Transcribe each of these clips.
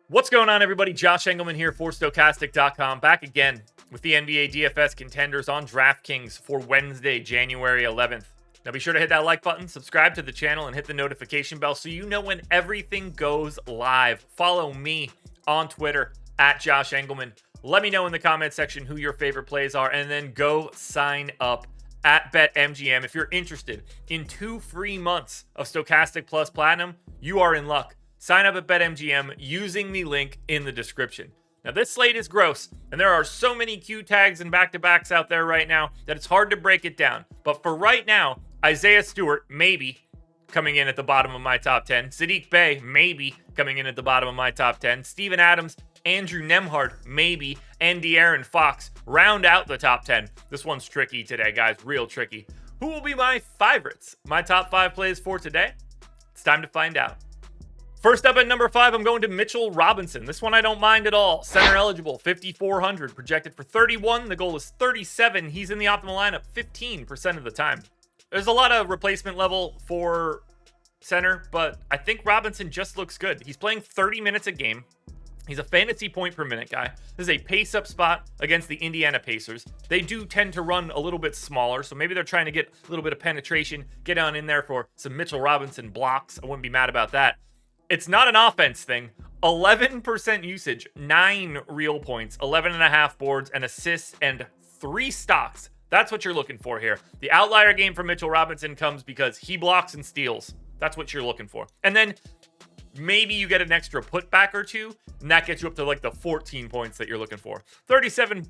What's going on, everybody? Josh Engleman here for Stokastic.com, back again with the NBA DFS contenders on DraftKings for Wednesday, January 11th. Now be sure to hit that like button, subscribe to the channel, and hit the notification bell so you know when everything goes live. Follow me on Twitter at Josh Engleman. Let me know in the comment section who your favorite plays are, and then go sign up at BetMGM. If you're interested in 2 free months of Stokastic Plus Platinum, you are in luck. Sign up at BetMGM using the link in the description. Now, this slate is gross, and there are so many Q tags and back-to-backs out there right now that it's hard to break it down. But for right now, Isaiah Stewart, maybe, coming in at the bottom of my top 10. Saddiq Bey, maybe, coming in at the bottom of my top 10. Steven Adams, Andrew Nembhard, maybe, and De'Aaron Fox round out the top 10. This one's tricky today, guys, real tricky. Who will be my favorites? My top 5 plays for today? It's time to find out. First up at number 5, I'm going to Mitchell Robinson. This one I don't mind at all. Center eligible, 5,400, projected for 31. The goal is 37. He's in the optimal lineup 15% of the time. There's a lot of replacement level for center, but I think Robinson just looks good. He's playing 30 minutes a game. He's a fantasy point per minute guy. This is a pace-up spot against the Indiana Pacers. They do tend to run a little bit smaller, so maybe they're trying to get a little bit of penetration, get on in there for some Mitchell Robinson blocks. I wouldn't be mad about that. It's not an offense thing. 11% usage, 9 real points, 11.5 boards and assists, and 3 stocks. That's what you're looking for here. The outlier game for Mitchell Robinson comes because he blocks and steals. That's what you're looking for. And then maybe you get an extra putback or 2, and that gets you up to like the 14 points that you're looking for. 37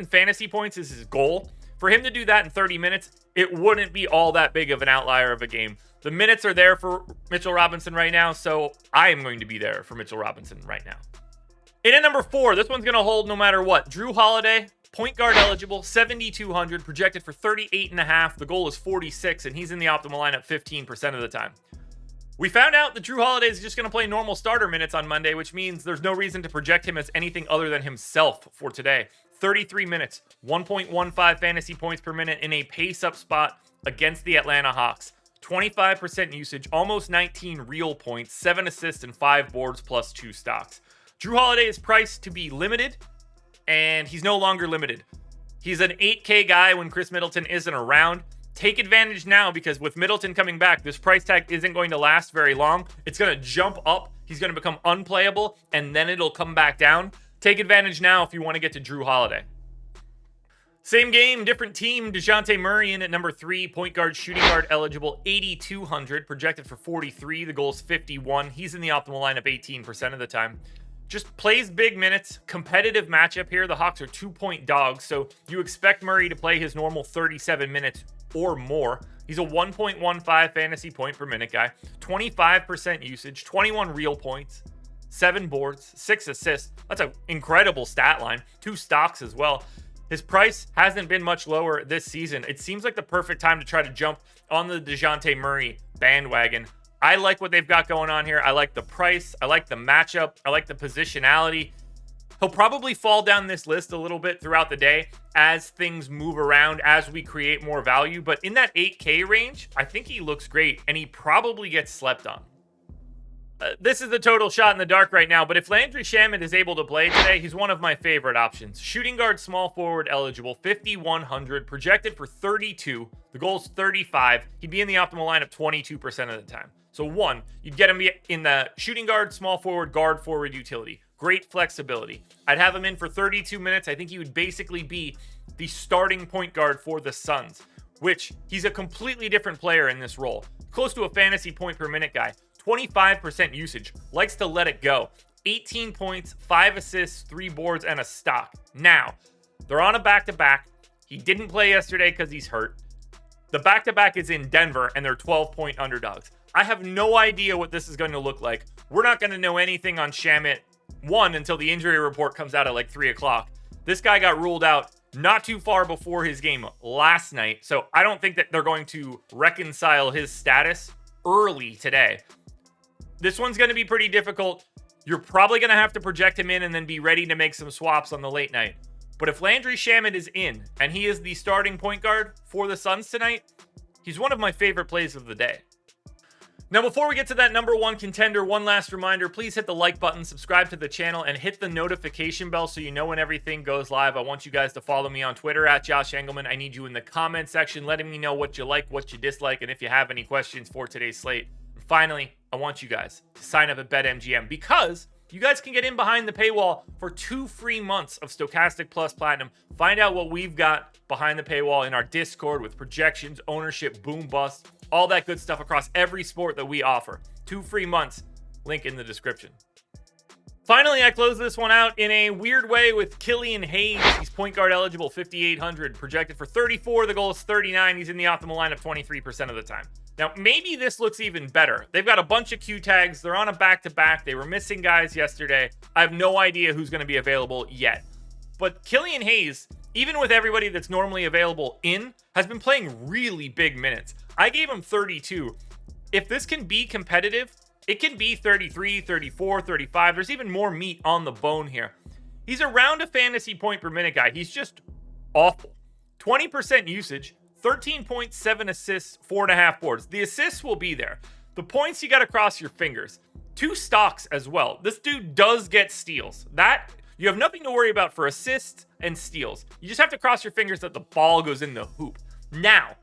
fantasy points is his goal. For him to do that in 30 minutes, it wouldn't be all that big of an outlier of a game. The minutes are there for Mitchell Robinson right now, so I am going to be there for Mitchell Robinson right now. In at number 4, this one's going to hold no matter what. Drew Holiday, point guard eligible, 7,200, projected for 38.5. The goal is 46, and he's in the optimal lineup 15% of the time. We found out that Drew Holiday is just going to play normal starter minutes on Monday, which means there's no reason to project him as anything other than himself for today. 33 minutes, 1.15 fantasy points per minute in a pace-up spot against the Atlanta Hawks. 25% usage, almost 19 real points, 7 assists, and 5 boards plus 2 stocks. Drew Holiday is priced to be limited, and he's no longer limited. He's an 8K guy when Chris Middleton isn't around. Take advantage now, because with Middleton coming back, this price tag isn't going to last very long. It's going to jump up. He's going to become unplayable, and then it'll come back down. Take advantage now if you want to get to Drew Holiday. Same game, different team. Dejounte Murray in at number 3, point guard, shooting guard eligible, 8,200, projected for 43. The goal is 51. He's in the optimal lineup 18% of the time. Just plays big minutes, competitive matchup here. The Hawks are 2-point dogs, so you expect Murray to play his normal 37 minutes or more. He's a 1.15 fantasy point per minute guy, 25% usage, 21 real points, 7 boards, 6 assists. That's an incredible stat line. 2 stocks as well. His price hasn't been much lower this season. It seems like the perfect time to try to jump on the Dejounte Murray bandwagon. I like what they've got going on here. I like the price. I like the matchup. I like the positionality. He'll probably fall down this list a little bit throughout the day as things move around, as we create more value. But in that 8K range, I think he looks great, and he probably gets slept on. This is the total shot in the dark right now, but if Landry Shamet is able to play today, he's one of my favorite options. Shooting guard, small forward eligible, 5,100, projected for 32. The goal is 35. He'd be in the optimal lineup 22% of the time. So 1, you'd get him in the shooting guard, small forward, guard forward utility. Great flexibility. I'd have him in for 32 minutes. I think he would basically be the starting point guard for the Suns, which he's a completely different player in this role. Close to a fantasy point per minute guy. 25% usage, likes to let it go. 18 points, 5 assists, 3 boards, and a stock. Now, they're on a back-to-back. He didn't play yesterday because he's hurt. The back-to-back is in Denver, and they're 12-point underdogs. I have no idea what this is going to look like. We're not going to know anything on Shamet, 1, until the injury report comes out at like 3 o'clock. This guy got ruled out not too far before his game last night, so I don't think that they're going to reconcile his status early today. This one's going to be pretty difficult. You're probably going to have to project him in and then be ready to make some swaps on the late night. But if Landry Shamet is in and he is the starting point guard for the Suns tonight, he's one of my favorite plays of the day. Now, before we get to that number one contender, one last reminder, please hit the like button, subscribe to the channel, and hit the notification bell so you know when everything goes live. I want you guys to follow me on Twitter at Josh Engleman. I need you in the comment section letting me know what you like, what you dislike, and if you have any questions for today's slate. And finally, I want you guys to sign up at BetMGM because you guys can get in behind the paywall for 2 free months of Stokastic Plus Platinum. Find out what we've got behind the paywall in our Discord with projections, ownership, boom bust, all that good stuff across every sport that we offer. 2 free months, link in the description. Finally, I close this one out in a weird way with Killian Hayes. He's point guard eligible, 5,800, projected for 34. The goal is 39. He's in the optimal lineup 23% of the time. Now, maybe this looks even better. They've got a bunch of Q tags. They're on a back-to-back. They were missing guys yesterday. I have no idea who's going to be available yet. But Killian Hayes, even with everybody that's normally available in, has been playing really big minutes. I gave him 32. If this can be competitive, it can be 33, 34, 35. There's even more meat on the bone here. He's around a fantasy point per minute guy. He's just awful. 20% usage, 13.7 assists, 4.5 boards. The assists will be there. The points you got to cross your fingers. 2 stocks as well. This dude does get steals. That you have nothing to worry about for assists and steals. You just have to cross your fingers that the ball goes in the hoop. Now,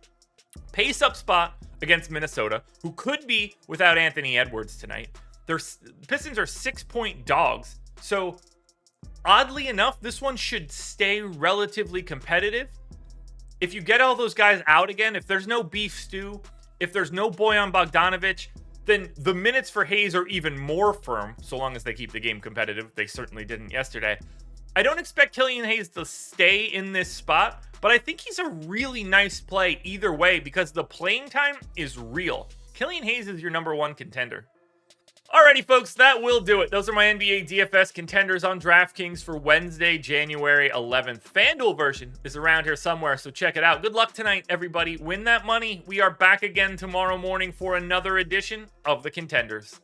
pace up spot against Minnesota, who could be without Anthony Edwards tonight. Their Pistons are 6-point dogs. So, oddly enough, this one should stay relatively competitive. If you get all those guys out again, if there's no beef stew, if there's no Bojan Bogdanovic, then the minutes for Hayes are even more firm, so long as they keep the game competitive. They certainly didn't yesterday. I don't expect Killian Hayes to stay in this spot, but I think he's a really nice play either way because the playing time is real. Killian Hayes is your number one contender. Alrighty, folks, that will do it. Those are my NBA DFS contenders on DraftKings for Wednesday, January 11th. FanDuel version is around here somewhere, so check it out. Good luck tonight, everybody. Win that money. We are back again tomorrow morning for another edition of the Contenders.